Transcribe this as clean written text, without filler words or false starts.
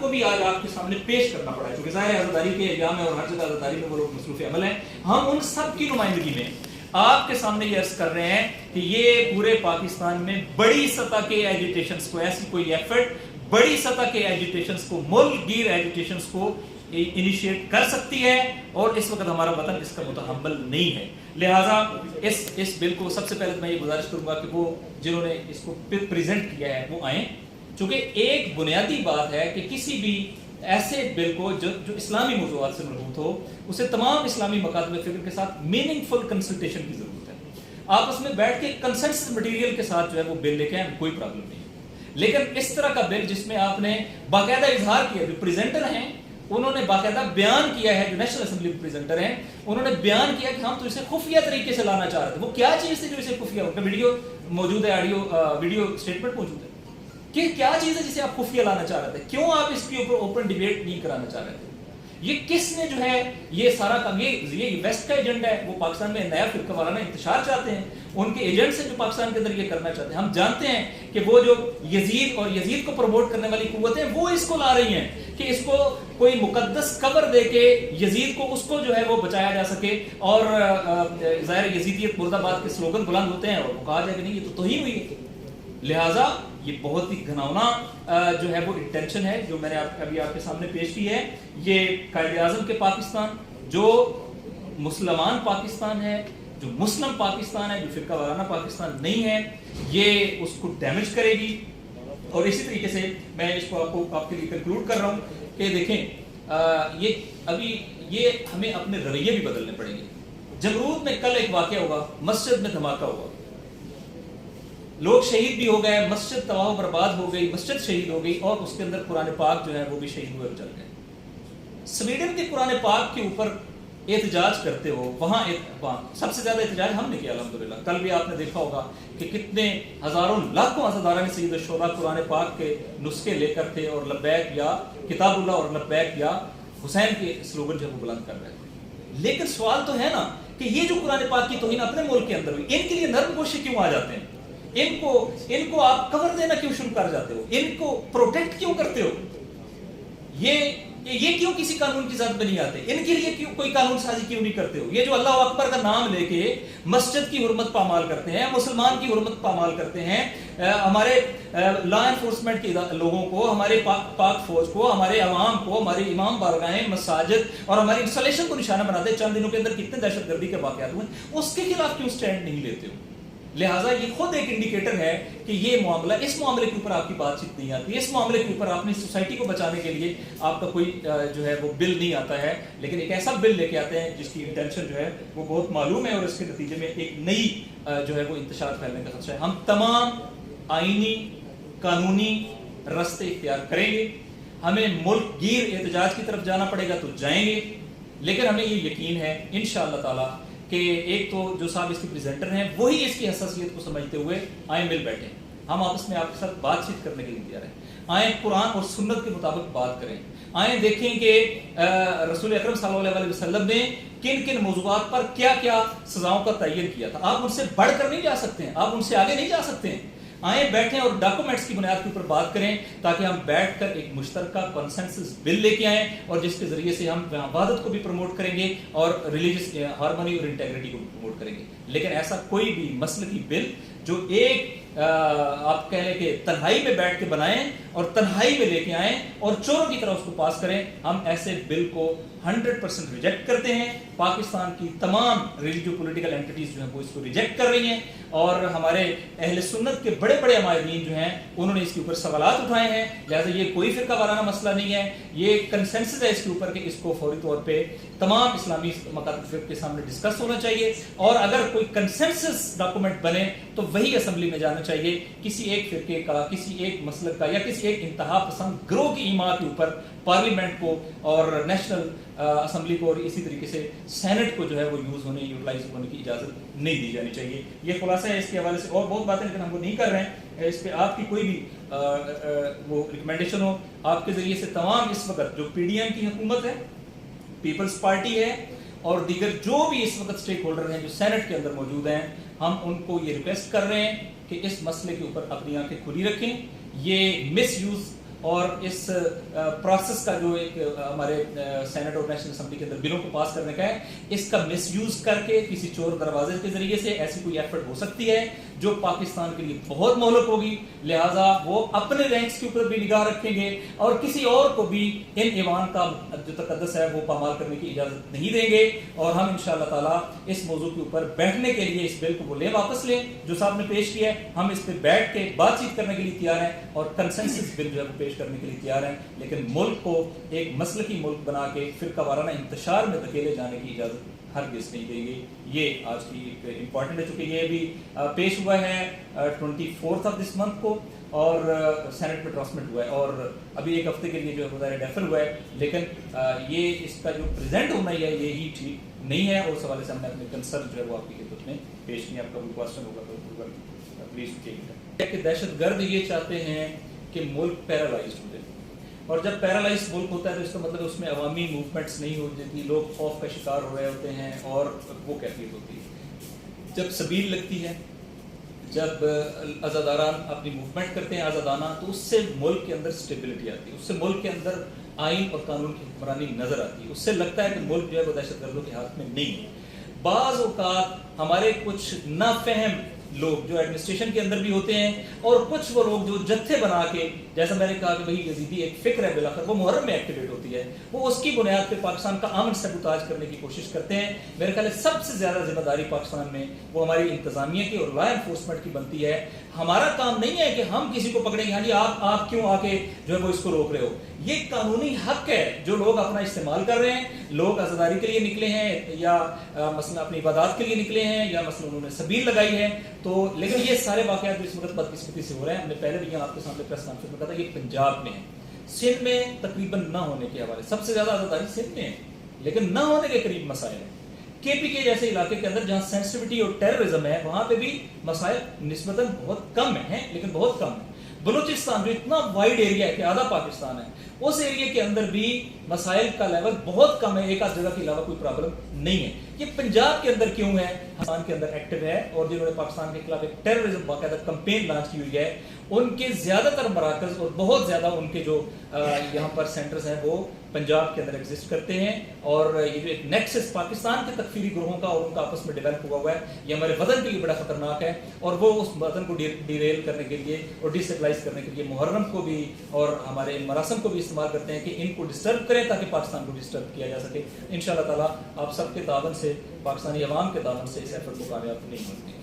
کو بھی آج آپ کے سامنے پیش کرنا پڑا ہے، چونکہ ظاہر عزاداری کے ایام ہے اور ہر جگہ عزاداری میں وہ لوگ مصروف عمل ہیں. ہم ان سب کی نمائندگی میں آپ کے سامنے یہ عرض کر رہے ہیں کہ یہ پورے پاکستان میں بڑی سطح کے ایجیٹیشنز کو، ایسی کوئی ایفرٹ بڑی سطح کے ایجیٹیشنز کو، ملک گیر ایجیٹیشنز کو انیشیٹ کر سکتی ہے، اور اس وقت ہمارا وطن اس کا متحمل نہیں ہے. لہٰذا اس بل کو سب سے پہلے میں یہ گزارش کروں گا کہ وہ جنہوں نے اس کو پریزنٹ کیا ہے وہ آئیں، چونکہ ایک بنیادی بات ہے کہ کسی بھی ایسے بل کو جو اسلامی موضوعات سے مربوط ہو، اسے تمام اسلامی مکاتب فکر کے ساتھ میننگ فل کنسلٹیشن کی ضرورت ہے. آپس میں بیٹھ کے کنسنسس مٹیریل کے ساتھ جو ہے وہ بل لے کے آئیں، کوئی پرابلم نہیں ہے. لیکن اس طرح کا بل جس میں آپ نے باقاعدہ اظہار کیا، جو پریزنٹر ہیں انہوں نے باقاعدہ بیان کیا ہے، جو نیشنل اسمبلی پریزنٹر ہیں انہوں نے بیان کیا کہ ہم تو اسے خفیہ طریقے سے لانا چاہ رہے تھے. وہ کیا چیز تھی جو اسے خفیہ؟ ان کا ویڈیو موجود ہے، ویڈیو اسٹیٹمنٹ موجود ہے کہ کیا چیز ہے جسے آپ خفیہ لانا چاہ رہے تھے. کیوں آپ اس کے اوپر اوپن ڈیبیٹ نہیں کرانا چاہ رہے تھے؟ یہ کس نے جو ہے یہ سارا کام، یہ ویسٹ کا ایجنڈا ہے. وہ پاکستان میں نیا فرقہ وارانہ انتشار چاہتے ہیں، ان کے ایجنٹس ہیں جو پاکستان کے اندر یہ کرنا چاہتے ہیں. ہم جانتے ہیں کہ وہ جو یزید کو پروموٹ کرنے والی قوتیں وہ اس کو لا رہی ہیں کہ اس کو کوئی مقدس قبر دے کے یزید کو، اس کو جو ہے وہ بچایا جا سکے. اور ظاہر یزیدیت مرد آباد کے سلوگن بلند ہوتے ہیں اور وہ کہا جائے کہ نہیں یہ تو توہین ہوئی ہے. لہٰذا یہ بہت ہی گھناؤنا جو ہے وہ انٹینشن ہے جو میں نے ابھی آپ کے سامنے پیش کی ہے. یہ قائد اعظم کے پاکستان، جو مسلمان پاکستان ہے، جو مسلم پاکستان ہے، جو فرقہ وارانہ پاکستان نہیں ہے، یہ اس کو ڈیمیج کرے گی. اور اسی طریقے سے میں اس کو آپ کے لیے کنکلوڈ کر رہا ہوں کہ دیکھیں یہ ہمیں اپنے رویے بھی بدلنے پڑیں گے. جمرود میں کل ایک واقعہ ہوگا، مسجد میں دھماکہ ہوا، لوگ شہید بھی ہو گئے، مسجد تباہ و برباد ہو گئی، مسجد شہید ہو گئی، اور اس کے اندر قرآن پاک جو ہے وہ بھی شہید ہوئے جل گئے. سویڈن کے قرآن پاک کے اوپر احتجاج کرتے ہو، وہاں سب سے زیادہ احتجاج ہم نے کیا الحمدللہ. کل بھی آپ نے دیکھا ہوگا کہ کتنے ہزاروں لاکھوں عزاداران سید الشہداء قرآن پاک کے نسخے لے کر تھے اور لبیک یا کتاب اللہ اور لبیک یا حسین کے سلوگن جو وہ بلند کر رہے تھے. لیکن سوال تو ہے نا کہ یہ جو قرآن پاک کی توہین اپنے ملک کے اندر ہوئی، ان کے لیے نرم گوشے کیوں آ جاتے ہیں؟ ان کو آپ کور دینا کیوں شروع کر جاتے ہو؟ ان کو پروٹیکٹ کیوں کرتے ہو؟ یہ کیوں کسی قانون کی زد میں نہیں آتے؟ ان کے لیے کوئی قانون سازی کیوں نہیں کرتے ہو؟ یہ جو اللہ اکبر کا نام لے کے مسجد کی حرمت پامال کرتے ہیں، مسلمان کی حرمت پامال کرتے ہیں، ہمارے لا انفورسمنٹ کے لوگوں کو، ہمارے پاک فوج کو، ہمارے عوام کو، ہمارے امام بارگاہیں، مساجد اور ہماری انسٹالیشن کو نشانہ بناتے ہیں. چند دنوں کے اندر کتنے دہشت گردی کے واقعات ہوئے، اس کے خلاف کیوں سٹینڈ نہیں لیتے ہو؟ لہٰذا یہ خود ایک انڈیکیٹر ہے کہ یہ معاملہ، اس معاملے کے اوپر آپ کی بات چیت نہیں آتی، اس معاملے کے اوپر اپنی سوسائٹی کو بچانے کے لیے آپ کا کوئی جو ہے وہ بل نہیں آتا ہے. لیکن ایک ایسا بل لے کے آتے ہیں جس کی انٹینشن جو ہے وہ بہت معلوم ہے، اور اس کے نتیجے میں ایک نئی جو ہے وہ انتشار پھیلنے کا خدشہ ہے. ہم تمام آئینی قانونی راستے اختیار کریں گے. ہمیں ملک گیر احتجاج کی طرف جانا پڑے گا تو جائیں گے، لیکن ہمیں یہ یقین ہے انشاءاللہ تعالی کہ ایک تو جو صاحب اس کے پریزنٹر ہیں وہی اس کی حساسیت کو سمجھتے ہوئے آئیں مل بیٹھیں. ہم آپس میں آپ کے ساتھ بات چیت کرنے کے لیے تیار ہیں. آئیں قرآن اور سنت کے مطابق بات کریں. آئیں دیکھیں کہ رسول اکرم صلی اللہ علیہ وسلم نے کن کن موضوعات پر کیا کیا سزاؤں کا تعین کیا تھا. آپ ان سے بڑھ کر نہیں جا سکتے ہیں، آپ ان سے آگے نہیں جا سکتے ہیں. آئیں بیٹھیں اور ڈاکومنٹس کی بنیاد کے اوپر بات کریں تاکہ ہم بیٹھ کر ایک مشترکہ کنسنسس بل لے کے آئیں، اور جس کے ذریعے سے ہم وحدت کو بھی پروموٹ کریں گے اور ریلیجس ہارمونی اور انٹیگریٹی کو بھی پروموٹ کریں گے. لیکن ایسا کوئی بھی مسلکی بل جو ایک آپ کہہ لیں کہ تنہائی میں بیٹھ کے بنائیں اور تنہائی میں لے کے آئیں اور چوروں کی طرح اس کو پاس کریں، ہم ایسے بل کو 100% ریجیکٹ کرتے ہیں. پاکستان کی تمام ریلیجیو پولیٹیکل اینٹیز جو ہیں وہ اس کو ریجیکٹ کر رہی ہیں، اور ہمارے اہل سنت کے بڑے بڑے عمائدین جو ہیں انہوں نے اس کے اوپر سوالات اٹھائے ہیں. لہٰذا یہ کوئی فرقہ وارانہ مسئلہ نہیں ہے، یہ کنسنسس ہے اس کے اوپر کہ اس کو فوری طور پہ تمام اسلامی مکاتب فکر کے سامنے ڈسکس ہونا چاہیے، اور اگر کوئی کنسنسس ڈاکومنٹ بنے تو وہی اسمبلی میں جانا چاہیے. کسی ایک فرقے کا، کسی ایک مسلک کا یا کسی ایک انتہا پسند گروہ کی ایما کے اوپر پارلیمنٹ کو اور نیشنل اسمبلی کو اور اسی طریقے سے سینٹ کو جو ہے وہ یوٹیلائز ہونے کی اجازت نہیں دی جانی چاہیے. یہ خلاصہ ہے اس کے حوالے سے، اور بہت باتیں لیکن ہم وہ نہیں کر رہے ہیں. اس پہ آپ کی کوئی بھی وہ ریکمنڈیشن ہو آپ کے ذریعے سے تمام اس وقت جو پی ڈی ایم کی حکومت ہے، پیپلز پارٹی ہے اور دیگر جو بھی اس وقت اسٹیک ہولڈر ہیں جو سینٹ کے اندر موجود ہیں، ہم ان کو یہ ریکویسٹ کر رہے ہیں کہ اس مسئلے کے اوپر اپنی آنکھیں کھلی رکھیں. یہ مس یوز اور اس پروسیس کا جو ایک ہمارے سینٹ اور نیشنل اسمبلی کے اندر بلوں کو پاس کرنے کا ہے، اس کا مس یوز کر کے کسی چور دروازے کے ذریعے سے ایسی کوئی ایفرٹ ہو سکتی ہے جو پاکستان کے لیے بہت مہلک ہوگی. لہٰذا وہ اپنے رینکس کے اوپر بھی نگاہ رکھیں گے اور کسی اور کو بھی ان ایوان کا جو تقدس ہے وہ پامال کرنے کی اجازت نہیں دیں گے. اور ہم انشاءاللہ تعالیٰ اس موضوع کے اوپر بیٹھنے کے لیے اس بل کو وہ لے واپس لیں جو صاحب نے پیش کیا ہے. ہم اس پہ بیٹھ کے بات چیت کرنے کے لیے تیار ہیں اور کنسنسس بل جو ہے وہ پیش کرنے کے لیے تیار ہیں، لیکن ملک کو ایک مسلکی ملک بنا کے فرقہ وارانہ انتشار میں دھکیلے جانے کی اجازت ہرگز نہیں دیں گے. یہ آج کی ایک امپورٹنٹ ہے، چونکہ یہ بھی پیش ہوا ہے 24 آف دس منتھ کو اور سینٹ میں ٹرانسمٹ ہوا ہے اور ابھی ایک ہفتے کے لیے جو ہے ڈیفر ہوا ہے، لیکن یہ اس کا جو پریزنٹ ہونا ہے یہی ٹھیک نہیں ہے. اور اس حوالے سے ہم نے اپنے کنسرن جو ہے وہ آپ کی خدمت میں پیش کیا. آپ کا کوئی کوشچن ہوگا تو پلیز ٹیک. کہ دہشت گرد یہ چاہتے ہیں کہ ملک پیرالائزڈ ہو جائے، اور جب پیرالائزڈ ملک ہوتا ہے تو اس کا مطلب اس میں عوامی موومنٹس نہیں ہو جاتی، لوگ خوف کا شکار ہو رہے ہوتے ہیں اور وہ کیفیت ہوتی ہے. جب سبیل لگتی ہے، جب عزاداران اپنی موومنٹ کرتے ہیں آزادانہ، تو اس سے ملک کے اندر اسٹیبلٹی آتی ہے، اس سے ملک کے اندر آئین اور قانون کی حکمرانی نظر آتی ہے، اس سے لگتا ہے کہ ملک جو ہے وہ دہشت گردوں کے ہاتھ میں نہیں ہے. بعض اوقات ہمارے کچھ نافہم لوگ جو ایڈمنسٹریشن کے اندر بھی ہوتے ہیں اور کچھ وہ لوگ جو جتھے بنا کے، جیسا میں نے کہا کہ وہی یزیدی ایک فکر ہے بلاخر وہ محرم میں ایکٹیویٹ ہوتی ہے، وہ اس کی بنیاد پہ پاکستان کا امن سبوتاج کرنے کی کوشش کرتے ہیں. میرے خیال ہے سب سے زیادہ ذمہ داری پاکستان میں وہ ہماری انتظامیہ کی اور لا انفورسمنٹ کی بنتی ہے. ہمارا کام نہیں ہے کہ ہم کسی کو پکڑیں گے، ہاں جی آپ کیوں آ کے جو ہے وہ اس کو روک رہے ہو. یہ قانونی حق ہے جو لوگ اپنا استعمال کر رہے ہیں، لوگ عزاداری کے لیے نکلے ہیں یا مثلا اپنی عبادات کے لیے نکلے ہیں یا مثلا انہوں نے سبیل لگائی ہے. تو لیکن یہ سارے واقعات جو اس وقت بدقسمتی سے ہو رہے ہیں، ہم نے پہلے بھی آپ کے سامنے پریس کانفرنس میں کہا تھا، یہ پنجاب میں ہے. سندھ میں تقریباً نہ ہونے کے حوالے سب سے زیادہ عزاداری سندھ میں ہے، لیکن نہ ہونے کے قریب مسائل ہیں. کے پی کے جیسے علاقے کے اندر جہاں سینسٹیوٹی اور ٹیررزم ہے وہاں پہ بھی مسائل نسبتاً بہت کم ہیں، لیکن بہت کم ہیں. بلوچستان جو اتنا وائڈ ایریا ہے کہ آدھا پاکستان ہے، اس ایریا کے اندر بھی مسائل کا لیول بہت کم ہے، ایک آدھ جگہ کے علاوہ کوئی پرابلم نہیں ہے. یہ پنجاب کے اندر کیوں ہے؟ پاکستان کے اندر ایکٹیو ہے اور جنہوں نے پاکستان کے خلاف ایک ٹیررزم باقاعدہ کمپین لانچ کی ہوئی ہے، ان کے زیادہ تر مراکز اور بہت زیادہ ان کے جو یہاں پر سینٹرز ہیں وہ پنجاب کے اندر ایگزسٹ کرتے ہیں. اور یہ جو ایک نیکسس پاکستان کے تکفیری گروہوں کا اور ان کا آپس میں ڈیولپ ہوا ہے، یہ ہمارے وطن کے لیے بڑا خطرناک ہے. اور وہ اس وطن کو ڈیریل کرنے کے لیے اور ڈیسٹیبلائز کرنے کے لیے محرم کو بھی اور ہمارے ان مراسم کو بھی استعمال کرتے ہیں کہ ان کو ڈسٹرب کریں تاکہ پاکستان کو ڈسٹرب کیا جا سکے. انشاءاللہ تعالیٰ آپ سب کے تعاون سے، پاکستانی عوام کے تعاون سے اس ایفرٹ کو کامیاب نہیں ہوتی.